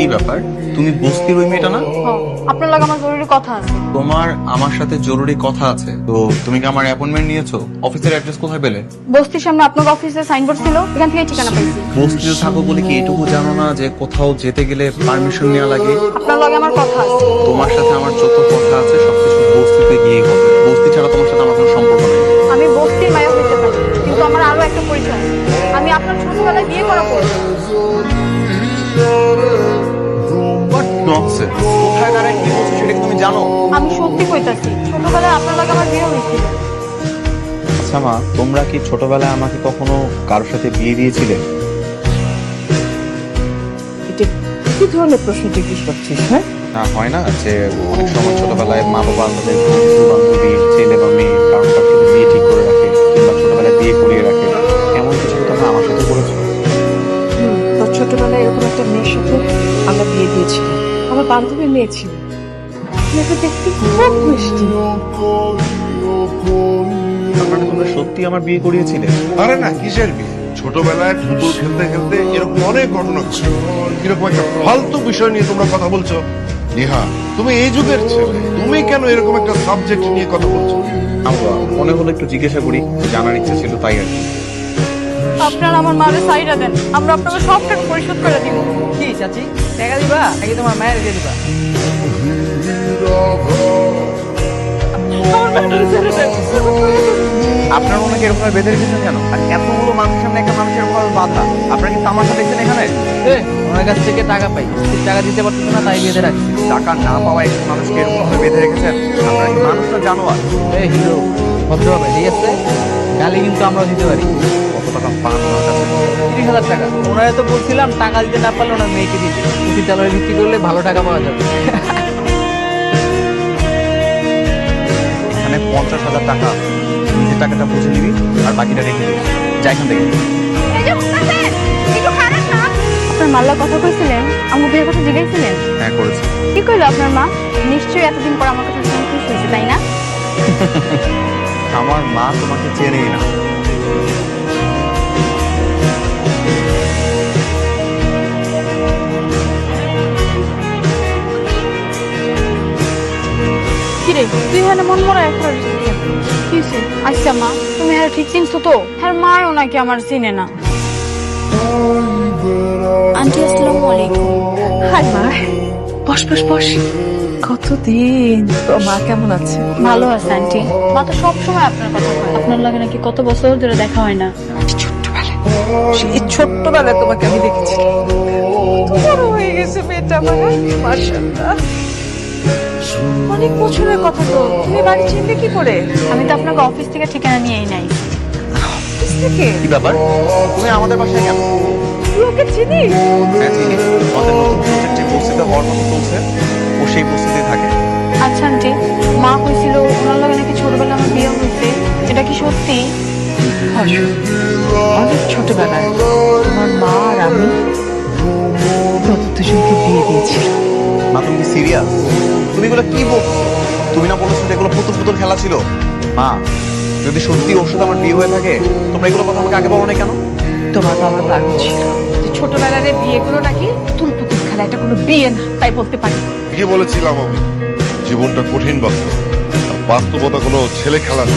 কি ব্যাপার, তুমি বস্তির ওই মেয়েটা না? আপনার লাগে আমার জরুরি কথা আছে। তোমার আমার সাথে জরুরি কথা আছে তো তুমি কি আমার অ্যাপয়েন্টমেন্ট নিয়েছো? অফিসের অ্যাড্রেস কোথায় পেলে? বস্তির সামনে আপনার অফিসে সাইনবোর্ড ছিল, এখান থেকে ঠিকানা পাইছি। বস্তিতে থাকো বলে কি এটুকু জানো না যে কোথাও যেতে গেলে পারমিশন নেওয়া লাগে? আপনার লাগে আমার কথা আছে। তোমার সাথে আমার যত কথা আছে সবকিছু বস্তিতে গিয়েই হবে। বস্তি ছাড়া তোমার সাথে আমার কোনো সম্পর্ক নেই। আমি বস্তির মায়া হইতে পারি, কিন্তু আমার আরো একটা পরিচয় আছে। আমি আপনার ছোটবেলায় বিয়ে করা পড়ি। কোথায় দাঁড়ায় কি বলছো সেটা কি তুমি জানো? আমি সত্যি কইতাছি, ছোটবেলায় আপনার লাগে আমার বিয়ে হয়েছিল। আচ্ছা মা, তোমরা কি ছোটবেলায় আমাকে কখনো কারোর সাথে বিয়ে দিয়েছিলে? এটা কি ধরনের প্রশ্ন জিজ্ঞেস করছিস? হ্যাঁ, না হয় না যে অনেক সময় ছোটবেলায় মা বাবা তাদের বন্ধু বান্ধবী ছেলে বা মেয়ে কারণ কারোর সাথে বিয়ে ঠিক করে রাখে কিংবা ছোটবেলায় বিয়ে করিয়ে রাখে, এমন কিছু কি তোমরা আমার সাথে করেছো? তোর ছোটবেলায় এরকম একটা মেয়ের সাথে আমরা বিয়ে দিয়েছিলাম। আমার বান্ধবীর মেয়ে ছিল, মেয়েটা দেখতে খুব মিষ্টি। তার মানে তোমরা সত্যি আমার বিয়ে করিয়েছিলে? আরে না, কিসের বিয়ে? ছোটবেলায় ফুটবল খেলতে খেলতে এরকম অনেক ঘটনা ঘটে। এরকম একটা ফালতু বিষয় নিয়ে তোমরা কথা বলছো। নিহা, তুমি এই যুগের ছেলে, তুমি কেন এরকম একটা সাবজেক্ট নিয়ে কথা বলছো? আমরা মনে হলো একটু জিজ্ঞাসা করি, জানার ইচ্ছা ছিল তাই আর কি। আপনারা আমার মারে সাইডা দেন, আমরা আপনাকে সব টাকা পরিশোধ করে দিব। কি চাচি, টাকা দিবা নাকি তোমার মায়ের দিয়ে দিবা? আপনার ওনাকে এরকম বেঁধে রেখেছেন কেন? আর এতগুলো মানুষের সামনে একটা মানুষের উপর বাধা, আপনারা কি তামাশা দেখছেন এখানে? ওনার কাছ থেকে টাকা পাই, টাকা দিতে পারতেছে না তাই বেঁধে রাখছি। টাকা না পাওয়া একজন মানুষকে এরকম ভাবে বেঁধে রেখেছেন? আপনারা কি মানুষটা জানোয়ার? হিরো ভদ্র হবে, ঠিক আছে? গালি কিন্তু আমরাও দিতে পারি। কত টাকা পান ওনার কাছে? 30,000 টাকা। ওনারা তো বলছিলাম টাকা দিতে না পারলে ওনার মেয়েকে দিতে, বিদ্যালয়ে ভিত্তি করলে ভালো টাকা পাওয়া যাবে। মানে 50,000 টাকা, নিজের টাকাটা বুঝে নিবি আর বাকিটা রেখে দিবি। যা এখান থেকে। এই যে মুস্তাফিজ, একটু খারাপ না? আপনার মাল্লা কথা কইছিলেন, আমার বিয়ের কথা জিজ্ঞাসিলেন? হ্যাঁ করেছি। কি কইলো আপনার মা? নিশ্চয়ই এতদিন পর আমার কথা শুনে খুশি হয়েছে, তাই না? আমার মা তোমাকে চেনেই না। কিরে, তুই এখানে মন মরা একটা কিসে? আচ্ছা মা, তুমি হ্যাঁ ঠিক চিনছো তো? হ্যাঁ মাও নাকি আমার চিনে না। আন্টি আসসালামু আলাইকুম। হাই মা, বস বস বস। কতদিন, তোর মা কেমন আছে? ভালো আছে আন্টি। মা তো সবসময় আপনার কথা কয়, আপনার লাগে নাকি কত বছর ধরে দেখা হয় না। ছোট্টবেলায়, সেই ছোট্টবেলায় তোমাকে আমি দেখেছি। কত বড় হয়ে গেছে মেয়েটা আমার, মাশাআল্লাহ। অনেক বছরের কথা তো, তুমি বাড়ি চিনলে কি করে? আমি তো আপনাকে অফিস থেকে ঠিকানা নিয়েই নাই। অফিস থেকে? কি ব্যাপার, তুমি আমাদের বাসায় কেন? তুই ওকে চিনিস? হ্যাঁ চিনি, আমাদের নতুন প্রজেক্টে বস্তিতে হওয়ার মতো চলছে, ও সেই বস্তিতে থাকে। আচ্ছা আন্টি, মা কইছিল ওনার লাগে নাকি ছোটবেলায় আমার বিয়ে হয়েছে, এটা কি সত্যি? অনেক ছোটবেলায় তোমার মা আর আমি তোদের দুজনকে বিয়ে দিয়েছি। মা তুমি কি সিরিয়াস? তুমি এগুলো কি বলছো? তুমি না বলেছো যে এগুলো পুতুল পুতুল খেলা ছিল? মা, যদি সত্যি ওর সাথে আমার বিয়ে হয়ে থাকে তোমরা এগুলো কথা আমাকে আগে বলো না কেন? তোমার বাবার বারণ ছিল যে ছোটবেলার এই বিয়েগুলো নাকি তুল পুতুল খেলা, এটা কোনো বিয়ে না, তাই বলতে পারি। কি বলেছিলাম আমি? জীবনটা কঠিন বাস্তব, আর বাস্তবতা কোনো ছেলে খেলা না।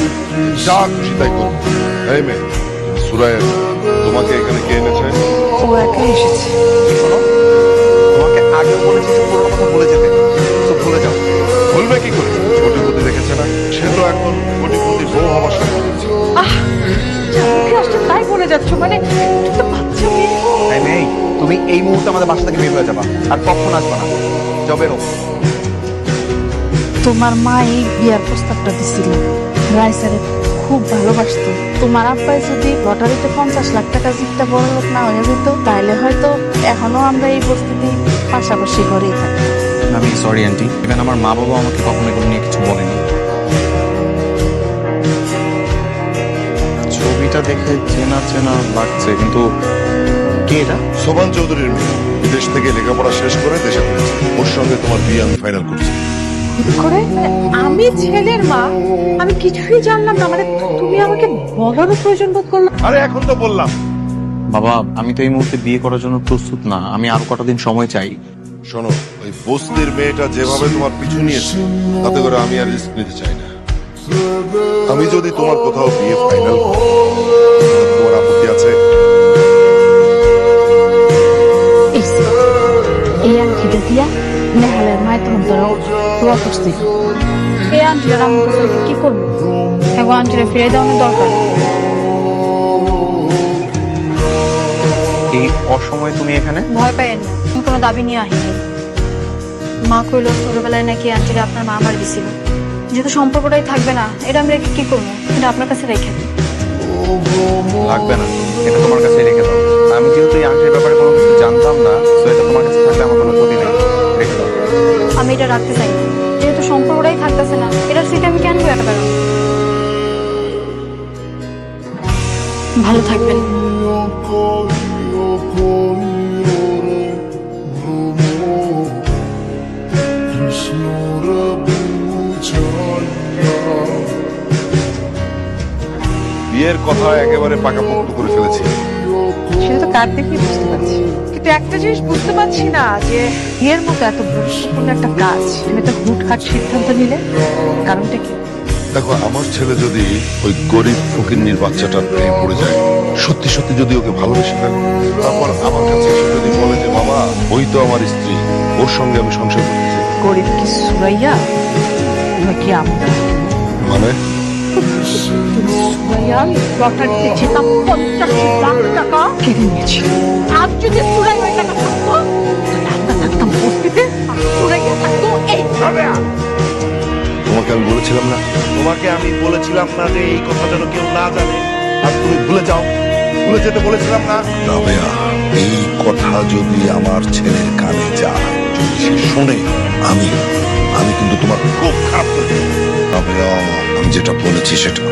যা খুশি তাই করো। এই মেয়ে, সুরাইয়া, তোমাকে এখানে কে এনেছে? ও একাই এসেছে। শোনো, তোমাকে আগেও বলেছি যে পুরোনো কথা ভুলে যেতে, তো ভুলে যাও। বলবে কি করে? কোটিপতি দেখেছে না? সে তো এখন কোটিপতি বউ হবার সাথে। যা মুখে আসছে তাই বলে যাচ্ছ, মানে তুই তো বাচ্চা মেয়ে। তাই নেই, তুমি এই মুহূর্তে আমাদের বাসা থেকে বের হয়ে যাবা আর কখন আসবা না। যাও বেরো। তোমার মা এই বিয়ার প্রস্তাবটা দিছিল, রাইসারে খুব ভালোবাসতো। তোমার আব্বাই যদি লটারিতে 50 লাখ টাকা জিততে বড় লোক না হয়ে যেত, তাহলে হয়তো এখনো আমরা এই বস্তিতে পাশাপাশি ঘরেই থাকি। আমি সরি আন্টি, ইভেন আমার মা বাবা আমাকে কখনো এগুলো নিয়ে কিছু বলেনি। ছবিটা দেখে চেনা চেনা লাগছে, কিন্তু কে এটা? সোবান চৌধুরীর মেয়ে, বিদেশ থেকে লেখাপড়া শেষ করে দেশে ফিরেছে। ওর সঙ্গে তোমার বিয়ে আমি ফাইনাল করছি। হুট করে মানে আমি ছেলের মা, আমি কিছুই জানলাম না, মানে তুমি আমাকে বলারও প্রয়োজন বোধ করলো? আরে এখন তো বললাম। বাবা, আমি তো এই মুহূর্তে বিয়ে করার জন্য প্রস্তুত না, আমি আরো কটা দিন সময় চাই। শোনো, ওই বস্তির মেয়েটা যেভাবে তোমার পিছু নিয়েছে তাতে করে আমি আর রিস্ক নিতে চাই না। আমি যদি তোমার কোথাও বিয়ে ফাইনাল তোমার আপত্তি আছে? এই আংটিটা দিয়া নেহালের মায়ের তখন তোরা দোয়া করছিল। এই আন্টিটার আমার কাছে কি করবো? এখন আন্টিটা ফিরে দেওয়ানোর দরকার। এই অসময়ে তুমি এখানে? ভয় পাইয়েন না, আমি কোনো দাবি নিয়ে আহিনি। মা কইল ছোটবেলায় নাকি আন্টিরা আপনার মা মার দিছিল। যেহেতু সম্পর্কটাই থাকবে না, এটা আমি রেখে কি করবো? এটা আপনার কাছে রেখে দিন। লাগবে না, এটা তোমার কাছে রেখে দাও। আমি যেহেতু এই আংটির ব্যাপারে কোনো কিছু জানতাম না, তো এটা তোমার কাছে থাকলে আমার কোনো ক্ষতি নেই, রেখে দাও। আমি এটা রাখতে চাই না। যেহেতু সম্পর্কটাই থাকতেছে না, এটার সিটে আমি কেন বয়ে বেড়াবো? ভালো থাকবেন। বিয়ের কথা একেবারে পাকাপোক্ত করে ফেলেছি। সেটা তো কার দেখে বুঝতে পারছি, কিন্তু একটা জিনিস বুঝতে পারছি না যে বিয়ের মতো এত গুরুত্বপূর্ণ একটা কাজ তুমি তো হুটহাট সিদ্ধান্ত নিলে, কারণটা কি? দেখো, আমার ছেলে যদি ওই গরিব ফকিন্নির বাচ্চাটার প্রেমে পড়ে যায়, সত্যি সত্যি যদি ওকে ভালোবেসে ফেলে, তারপর আমার কাছে এসে যদি বলে যে বাবা ওই তো আমার স্ত্রী, ওর সঙ্গে আমি সংসার করতে চাই, গরিব কি সুরাইয়া নাকি আমরা? মানে সুরাইয়া লটারিতে জেতা 50 লাখ টাকা কেড়ে নিয়েছি। আজ যদি সুরাই ওই টাকা থাকতো, তাহলে আমরা থাকতাম বস্তিতে, আর সুরাইয়া থাকতো এই তোমাকে আমি বলেছিলাম না, তোমাকে আমি বলেছিলাম না যে এই কথা যেন কেউ না জানে, আর তুমি ভুলে যাও। ভুলে যেতে বলেছিলাম না? রাবেয়া, এই কথা যদি আমার ছেলের কানে যায়, যদি সে শোনে, আমি কিন্তু তোমার খুব খারাপ করে দেব। রাবেয়া, আমি যেটা বলেছি সেটা।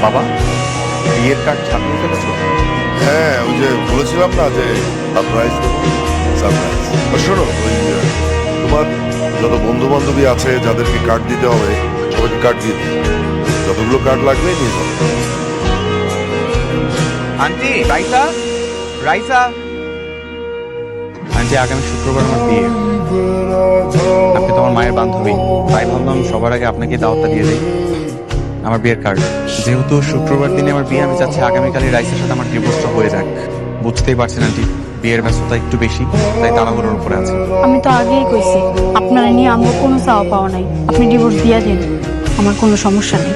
বাবা, বিয়ের কার্ড ছাপিয়ে ফেলেছো? হ্যাঁ, ওই যে বলেছিলাম না যে সারপ্রাইজ দেবো, সারপ্রাইজ। শোনো, ওই তোমার যত বন্ধু বান্ধবী আছে যাদেরকে কার্ড দিতে হবে, সবাইকে কার্ড দিয়ে দিই। যতগুলো কার্ড লাগবে নিয়ে যাবে। আন্টি, রাইসা, রাইসা। আন্টি, আগামী শুক্রবার আমার বিয়ে। আপনি তো আমার মায়ের বান্ধবী, তাই ভাবলাম সবার আগে আপনাকে দাওয়াতটা দিয়ে দিই। আমার বিয়ের কার্ড। যেহেতু শুক্রবার দিনে আমার বিয়ে, আমি চাচ্ছি আগামীকালই রাইসের সাথে আমার ডিভোর্সটা হয়ে যাক। বুঝতেই পারছেন আন্টি, বিয়ের ব্যস্ততা একটু বেশি, তাই তাড়াহুড়োর উপরে আছে। আমি তো আগেই কইছি, আপনারা নিয়ে আমার কোনো চাওয়া পাওয়া নাই। আপনি ডিভোর্স দিয়া দিন, আমার কোনো সমস্যা নেই।